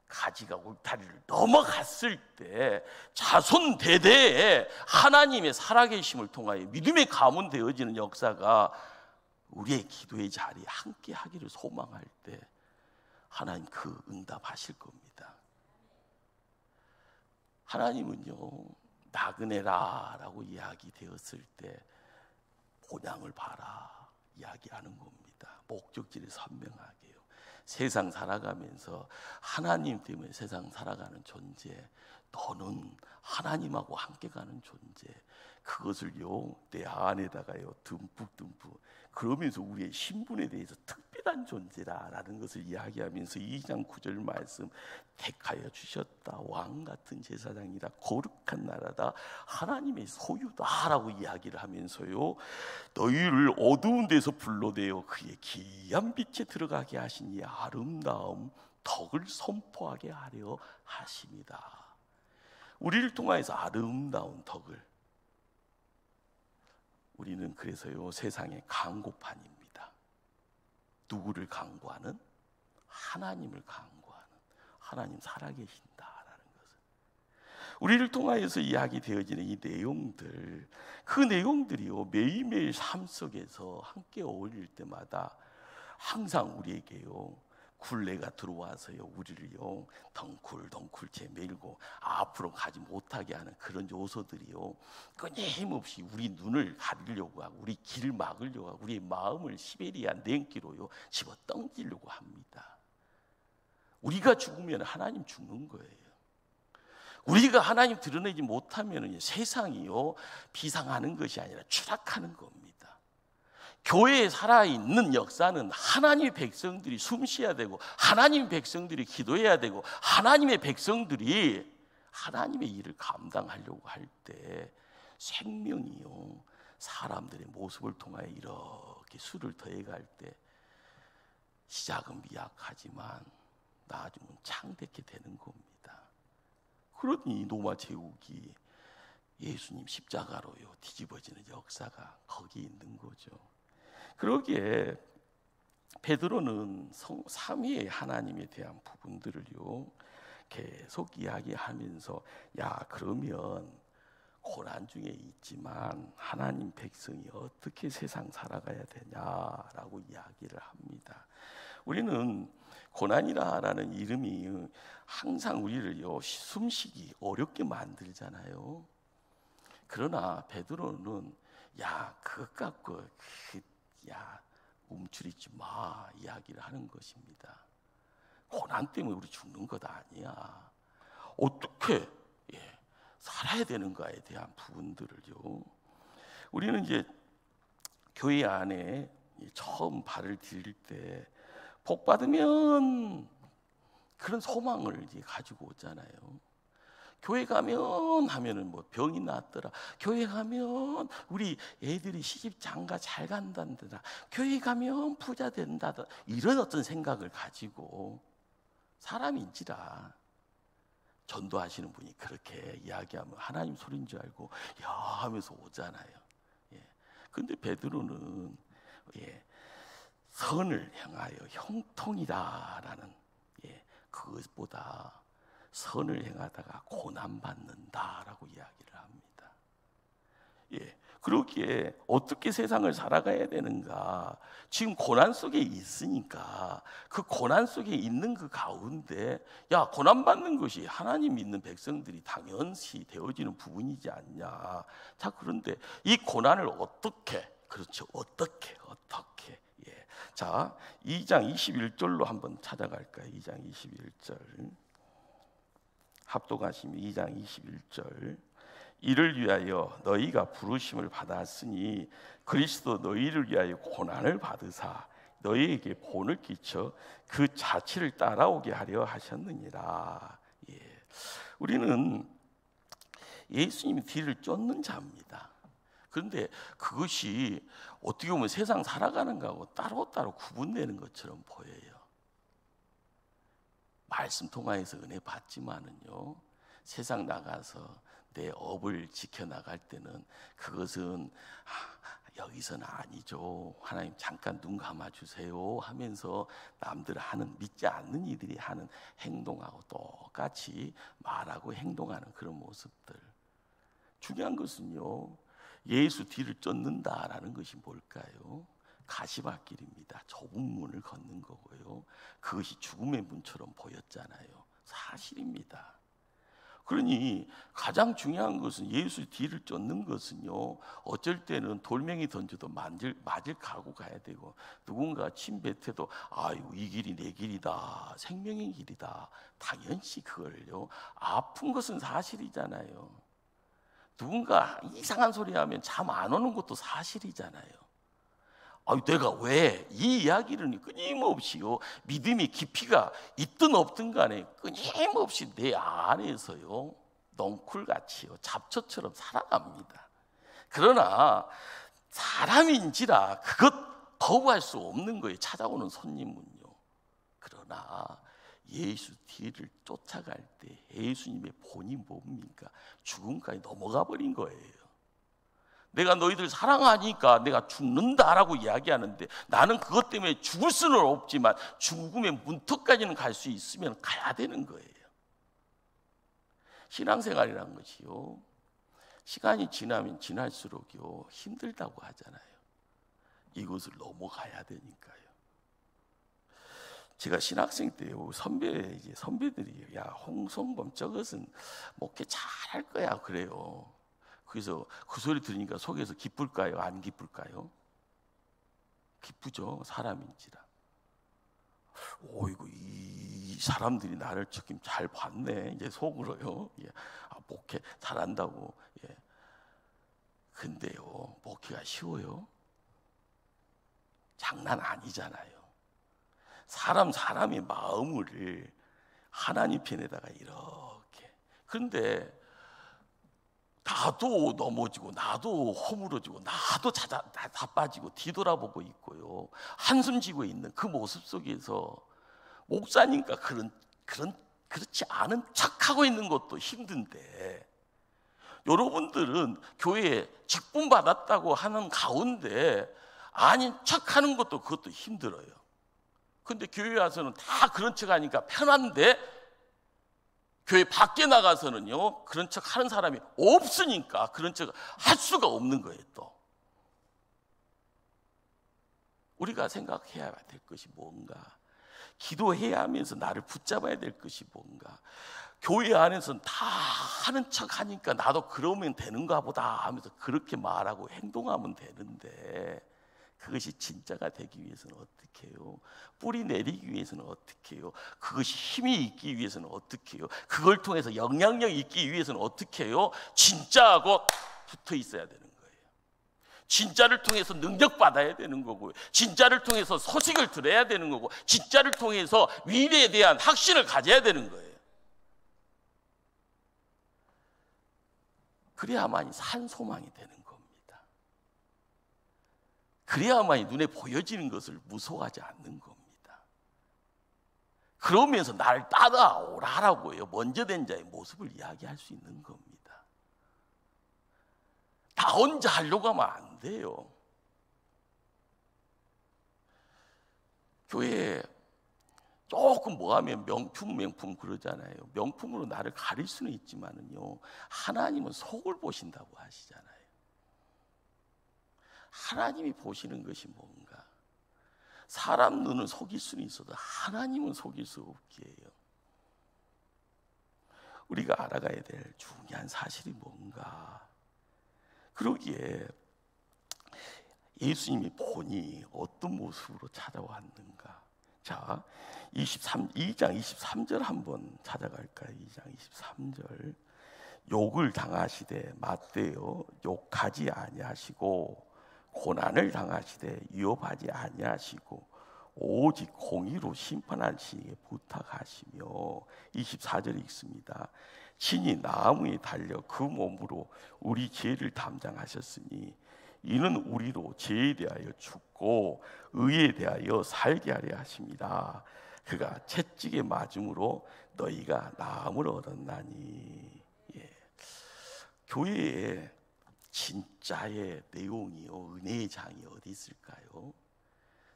가지가 울타리를 넘어갔을 때 자손 대대에 하나님의 살아계심을 통하여 믿음의 가문 되어지는 역사가 우리의 기도의 자리에 함께 하기를 소망할 때 하나님 그 응답하실 겁니다. 하나님은요 나그네라 라고 이야기되었을 때 본향을 봐라 이야기하는 겁니다. 목적지를 선명하게요. 세상 살아가면서 하나님 때문에 세상 살아가는 존재, 너는 하나님하고 함께 가는 존재, 그것을요 내 안에다가요 듬뿍 그러면서 우리의 신분에 대해서 특별한 존재라는 것을 이야기하면서 2장 9절 말씀 택하여 주셨다 왕 같은 제사장이다 거룩한 나라다 하나님의 소유다라고 이야기를 하면서요 너희를 어두운 데서 불러내어 그의 기이한 빛에 들어가게 하신 이 아름다움 덕을 선포하게 하려 하십니다. 우리를 통하여서 아름다운 덕을 우리는 그래서요 세상의 강고판입니다. 누구를 강구하는? 하나님을 강구하는 하나님 살아계신다라는 것은 우리를 통하여서 이야기되어지는 이 내용들 그 내용들이요 매일매일 삶 속에서 함께 어울릴 때마다 항상 우리에게요 굴레가 들어와서요 우리를요 덩쿨덩쿨 재밀고 앞으로 가지 못하게 하는 그런 요소들이요 끊임없이 우리 눈을 가리려고 하고 우리 길을 막으려고 하고 우리의 마음을 시베리아 냉기로요 집어 던지려고 합니다. 우리가 죽으면 하나님 죽는 거예요. 우리가 하나님 드러내지 못하면 세상이요 비상하는 것이 아니라 추락하는 겁니다. 교회에 살아있는 역사는 하나님의 백성들이 숨쉬어야 되고 하나님의 백성들이 기도해야 되고 하나님의 백성들이 하나님의 일을 감당하려고 할 때 생명이요 사람들의 모습을 통하여 이렇게 수를 더해갈 때 시작은 미약하지만 나중은 창대케 되는 겁니다. 그러니 노마 제국이 예수님 십자가로요 뒤집어지는 역사가 거기 있는 거죠. 그러기에 베드로는 삼위의 하나님에 대한 부분들을요 계속 이야기하면서 야 그러면 고난 중에 있지만 하나님 백성이 어떻게 세상 살아가야 되냐라고 이야기를 합니다. 우리는 고난이라는 이름이 항상 우리를요 숨쉬기 어렵게 만들잖아요. 그러나 베드로는 야 그것 갖고 야 움츠리지 마 이야기를 하는 것입니다. 고난 때문에 우리 죽는 것 아니야. 어떻게 살아야 되는가에 대한 부분들을요 우리는 이제 교회 안에 처음 발을 디딜 때 복 받으면 그런 소망을 이제 가지고 오잖아요. 교회 가면 하면은 뭐 병이 낫더라. 교회 가면 우리 애들이 시집 장가 잘 간단더라. 교회 가면 부자 된다더라. 이런 어떤 생각을 가지고 사람인지라 전도하시는 분이 그렇게 이야기하면 하나님 소리인 줄 알고 야 하면서 오잖아요. 근데 베드로는 선을 행하여 형통이다라는, 그것보다 선을 행하다가 고난받는다라고 이야기를 합니다. 그러기에 어떻게 세상을 살아가야 되는가? 지금 고난 속에 있으니까 그 고난 속에 있는 그 가운데 고난받는 것이 하나님 믿는 백성들이 당연시 되어지는 부분이지 않냐. 자, 그런데 이 고난을 어떻게, 그렇죠, 어떻게 자, 2장 21절로 한번 찾아갈까요? 2장 21절 합독하시면 2장 21절 이를 위하여 너희가 부르심을 받았으니 그리스도 너희를 위하여 고난을 받으사 너희에게 본을 끼쳐 그 자취를 따라오게 하려 하셨느니라. 우리는 예수님이 뒤를 쫓는 자입니다. 그런데 그것이 어떻게 보면 세상 살아가는 거하고 따로따로 구분되는 것처럼 보여요. 말씀 통하여서 은혜 받지만은요, 세상 나가서 내 업을 지켜나갈 때는 그것은 여기서는 아니죠, 하나님 잠깐 눈 감아주세요 하면서 남들 하는, 믿지 않는 이들이 하는 행동하고 똑같이 말하고 행동하는 그런 모습들. 중요한 것은요, 예수 뒤를 쫓는다라는 것이 뭘까요? 가시밭길입니다. 좁은 문을 걷는 거고요, 그것이 죽음의 문처럼 보였잖아요. 사실입니다. 그러니 가장 중요한 것은 예수 뒤를 쫓는 것은요, 어쩔 때는 돌멩이 던져도 맞을 각오 가야 되고, 누군가 침 뱉어도 아이고 이 길이 내 길이다, 생명의 길이다, 당연시 그걸요. 아픈 것은 사실이잖아요. 누군가 이상한 소리 하면 잠 안 오는 것도 사실이잖아요. 내가 왜 이 이야기를 끊임없이요, 믿음의 깊이가 있든 없든 간에 끊임없이 내 안에서요 넝쿨같이요 잡초처럼 살아갑니다. 그러나 사람인지라 그것 거부할 수 없는 거예요, 찾아오는 손님은요. 그러나 예수 뒤를 쫓아갈 때 예수님의 본이 뭡니까? 죽음까지 넘어가 버린 거예요. 내가 너희들 사랑하니까 내가 죽는다라고 이야기하는데, 나는 그것 때문에 죽을 수는 없지만 죽음의 문턱까지는 갈 수 있으면 가야 되는 거예요. 신앙생활이라는 것이요, 시간이 지나면 지날수록요 힘들다고 하잖아요. 이것을 넘어가야 되니까요. 제가 신학생 때요, 선배들이 홍성범 저것은 목회 잘할 거야 그래요. 그래서 그 소리 들으니까 속에서 기쁠까요? 안 기쁠까요? 기쁘죠, 사람인지라. 이거 이 사람들이 나를 지금 잘 봤네, 이제 속으로요. 목회 잘한다고. 근데요, 목회가 쉬워요? 장난 아니잖아요. 사람의 마음을 하나님 편에다가 이렇게. 그런데 나도 넘어지고, 나도 허물어지고, 나도 다 빠지고 뒤돌아보고 있고요, 한숨 지고 있는 그 모습 속에서 목사님과 그렇지 않은 척하고 있는 것도 힘든데, 여러분들은 교회에 직분 받았다고 하는 가운데 아닌 척하는 것도 그것도 힘들어요. 근데 교회 와서는 다 그런 척 하니까 편한데, 교회 밖에 나가서는요 그런 척 하는 사람이 없으니까 그런 척 할 수가 없는 거예요. 또 우리가 생각해야 될 것이 뭔가, 기도해야 하면서 나를 붙잡아야 될 것이 뭔가, 교회 안에서는 다 하는 척 하니까 나도 그러면 되는가 보다 하면서 그렇게 말하고 행동하면 되는데, 그것이 진짜가 되기 위해서는 어떻게 해요? 뿌리 내리기 위해서는 어떻게 해요? 그것이 힘이 있기 위해서는 어떻게 해요? 그걸 통해서 영향력이 있기 위해서는 어떻게 해요? 진짜하고 붙어 있어야 되는 거예요. 진짜를 통해서 능력 받아야 되는 거고요, 진짜를 통해서 소식을 들어야 되는 거고, 진짜를 통해서 미래에 대한 확신을 가져야 되는 거예요. 그래야만이 산 소망이 되는 겁니다. 그래야만이 눈에 보여지는 것을 무서워하지 않는 겁니다. 그러면서 나를 따라오라라고요, 먼저 된 자의 모습을 이야기할 수 있는 겁니다. 나 혼자 하려고 하면 안 돼요. 교회에 조금 뭐하면 명품 그러잖아요. 명품으로 나를 가릴 수는 있지만은요, 하나님은 속을 보신다고 하시잖아요. 하나님이 보시는 것이 뭔가? 사람 눈은 속일 수는 있어도 하나님은 속일 수 없게 해요. 우리가 알아가야 될 중요한 사실이 뭔가? 그러기에 예수님이 본이 어떤 모습으로 찾아왔는가? 자, 2장 23절 한번 찾아갈까요? 2장 23절. 욕을 당하시되 맞대어 욕하지 아니하시고 고난을 당하시되 위협하지 아니하시고 오직 공의로 심판하시기에 부탁하시며 24절에 있습니다. 친히 나무에 달려 그 몸으로 우리 죄를 담당하셨으니 이는 우리로 죄에 대하여 죽고 의에 대하여 살게 하려 하십니다. 그가 채찍에 맞음으로 너희가 나음을 얻었나니. 예. 교회에 진짜의 내용이요, 은혜의 장이 어디 있을까요?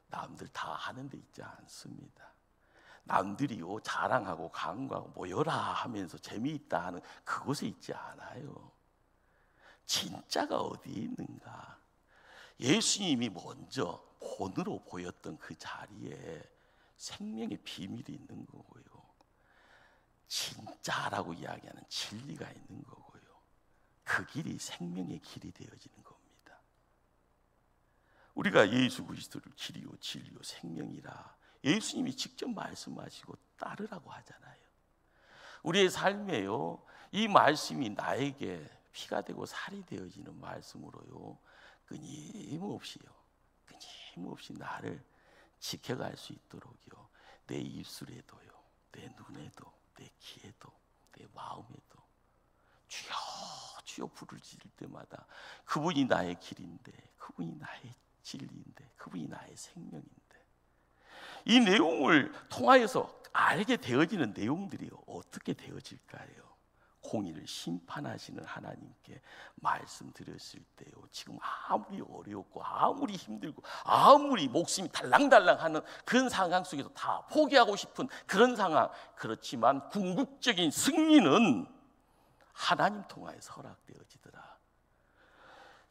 남들 다 하는 데 있지 않습니다. 남들이요 자랑하고 강구하고 모여라 하면서 재미있다 하는 그곳에 있지 않아요. 진짜가 어디 있는가? 예수님이 먼저 본으로 보였던 그 자리에 생명의 비밀이 있는 거고요, 진짜라고 이야기하는 진리가 있는 거고요, 그 길이 생명의 길이 되어지는 겁니다. 우리가 예수 그리스도를 길이요 진리요 생명이라 예수님이 직접 말씀하시고 따르라고 하잖아요. 우리의 삶에요, 이 말씀이 나에게 피가 되고 살이 되어지는 말씀으로요, 끊임없이 나를 지켜갈 수 있도록요, 내 입술에도요, 내 눈에도, 내 귀에도, 내 마음에도 주여 주여 부를 지를 때마다 그분이 나의 길인데, 그분이 나의 진리인데, 그분이 나의 생명인데, 이 내용을 통하여서 알게 되어지는 내용들이 어떻게 되어질까요? 공의를 심판하시는 하나님께 말씀드렸을 때요, 지금 아무리 어렵고 아무리 힘들고 아무리 목숨이 달랑달랑하는 그런 상황 속에서 다 포기하고 싶은 그런 상황, 그렇지만 궁극적인 승리는 하나님 통하여서 허락되어지더라.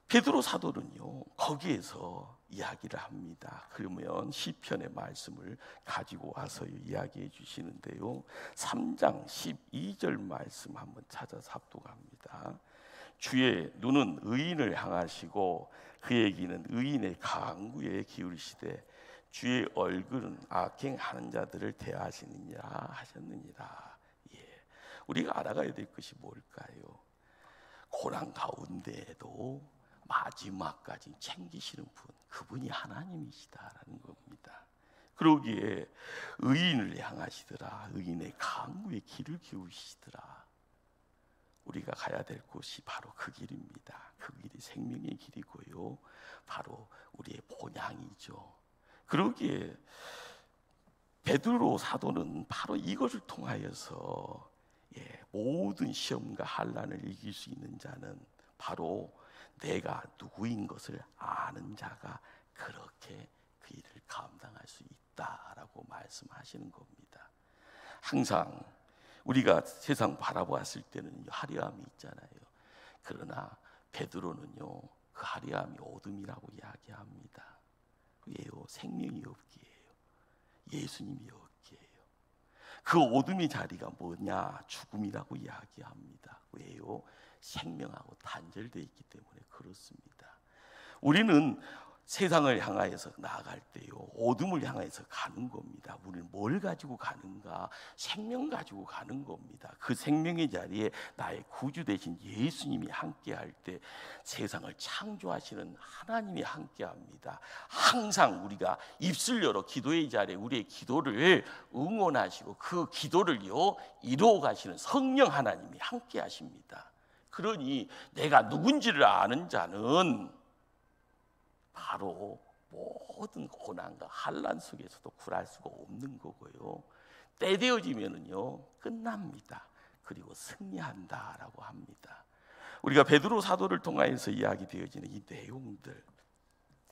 베드로 사도는요, 거기에서 이야기를 합니다. 그러면 시편의 말씀을 가지고 와서 이야기해 주시는데요, 3장 12절 말씀 한번 찾아서 합독합니다. 주의 눈은 의인을 향하시고 그의 귀는 의인의 강구에 기울이시되 주의 얼굴은 악행하는 자들을 대하시느니라 하셨느니라. 예, 우리가 알아가야 될 것이 뭘까요? 고난 가운데에도 마지막까지 챙기시는 분, 그분이 하나님이시다라는 겁니다. 그러기에 의인을 향하시더라, 의인의 강구에 귀를 기울이시더라. 우리가 가야 될 곳이 바로 그 길입니다. 그 길이 생명의 길이고요, 바로 우리의 본향이죠. 그러기에 베드로 사도는 바로 이것을 통하여서 모든 시험과 환난을 이길 수 있는 자는 바로 내가 누구인 것을 아는 자가 그렇게 그 일을 감당할 수 있다라고 말씀하시는 겁니다. 항상 우리가 세상 바라보았을 때는 화려함이 있잖아요. 그러나 베드로는요, 그 화려함이 어둠이라고 이야기합니다. 왜요? 생명이 없기에요. 예수님이 없기에요. 그 어둠의 자리가 뭐냐? 죽음이라고 이야기합니다. 왜요? 생명하고 단절되어 있기 때문에 그렇습니다. 우리는 세상을 향하여서 나아갈 때요, 어둠을 향해서 가는 겁니다. 우리는 뭘 가지고 가는가? 생명 가지고 가는 겁니다. 그 생명의 자리에 나의 구주 되신 예수님이 함께할 때 세상을 창조하시는 하나님이 함께합니다. 항상 우리가 입술 열어 기도의 자리에 우리의 기도를 응원하시고 그 기도를요 이루어 가시는 성령 하나님이 함께하십니다. 그러니 내가 누군지를 아는 자는 바로 모든 고난과 환난 속에서도 굴할 수가 없는 거고요, 때 되어지면은요 끝납니다. 그리고 승리한다라고 합니다. 우리가 베드로 사도를 통하여서 이야기되어지는 이 내용들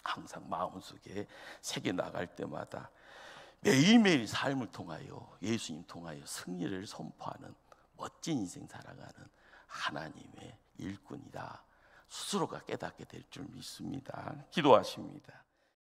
항상 마음속에 새겨 나갈 때마다 매일매일 삶을 통하여 예수님 통하여 승리를 선포하는 멋진 인생 살아가는 하나님의 일꾼이다 스스로가 깨닫게 될 줄 믿습니다. 기도하십니다.